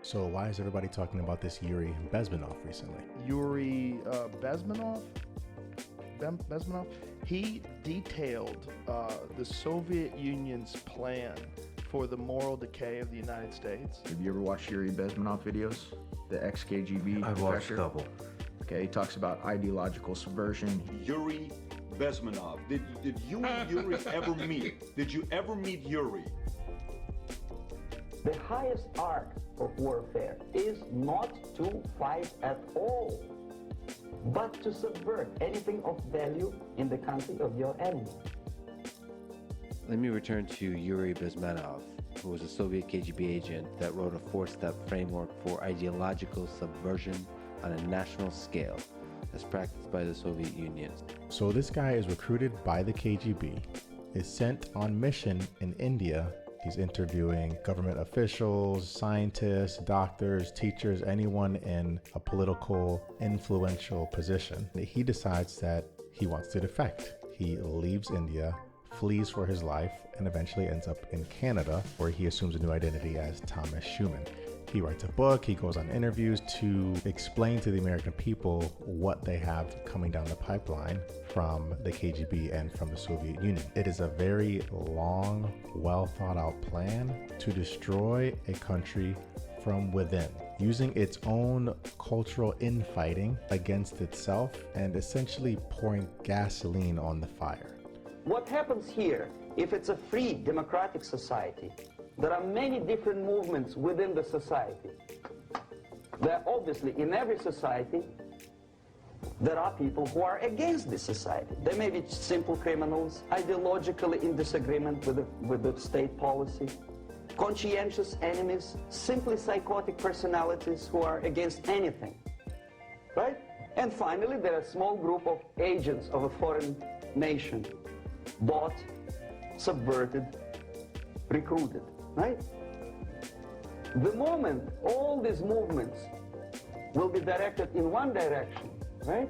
So why is everybody talking about this Yuri Bezmenov recently? Yuri Bezmenov, he detailed the Soviet Union's plan for the moral decay of the United States. Have you ever watched Yuri Bezmenov videos? The ex-KGB I've watched a couple. Okay, he talks about ideological subversion. Yuri Bezmenov. Did you and Yuri ever meet? Did you ever meet Yuri? The highest art of warfare is not to fight at all, but to subvert anything of value in the country of your enemy. Let me return to Yuri Bezmenov, who was a Soviet KGB agent that wrote a 4-step framework for ideological subversion on a national scale, as practiced by the Soviet Union. So this guy is recruited by the KGB, is sent on mission in India. He's interviewing government officials, scientists, doctors, teachers, anyone in a political, influential position. He decides that he wants to defect. He leaves India, flees for his life, and eventually ends up in Canada, where he assumes a new identity as Thomas Schumann. He writes a book, he goes on interviews to explain to the American people what they have coming down the pipeline from the KGB and from the Soviet Union. It is a very long, well thought out plan to destroy a country from within, using its own cultural infighting against itself and essentially pouring gasoline on the fire. What happens here, if it's a free democratic society, there are many different movements within the society. There are obviously, in every society, there are people who are against this society. They may be simple criminals, ideologically in disagreement with the state policy, conscientious enemies, simply psychotic personalities who are against anything, right? And finally, there are a small group of agents of a foreign nation, bought, subverted, recruited, right? The moment all these movements will be directed in one direction, right?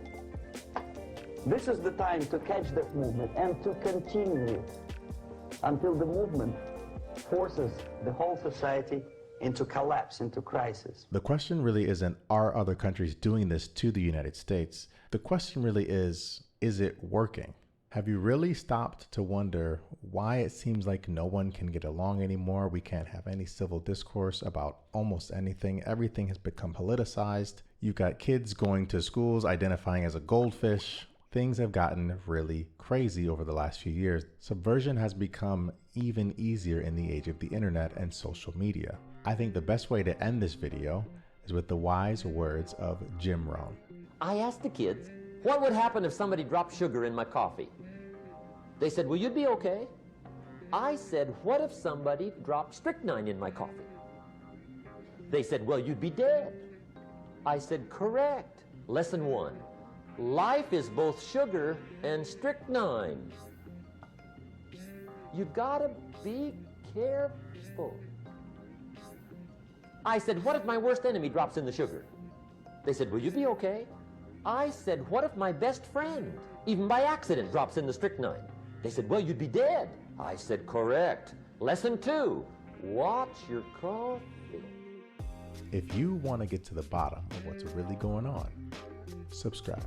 This is the time to catch that movement and to continue it until the movement forces the whole society into collapse, into crisis. The question really isn't, are other countries doing this to the United States? The question really is it working? Have you really stopped to wonder why it seems like no one can get along anymore? We can't have any civil discourse about almost anything. Everything has become politicized. You've got kids going to schools identifying as a goldfish. Things have gotten really crazy over the last few years. Subversion has become even easier in the age of the internet and social media. I think the best way to end this video is with the wise words of Jim Rohn. I asked the kids, what would happen if somebody dropped sugar in my coffee? They said, well, you'd be okay. I said, what if somebody dropped strychnine in my coffee? They said, well, you'd be dead. I said, correct. Lesson 1. Life is both sugar and strychnine. You gotta be careful. I said, what if my worst enemy drops in the sugar? They said, will you be okay? I said, what if my best friend, even by accident, drops in the strychnine? They said, well, you'd be dead. I said, correct. Lesson 2, watch your coffee. If you want to get to the bottom of what's really going on, subscribe.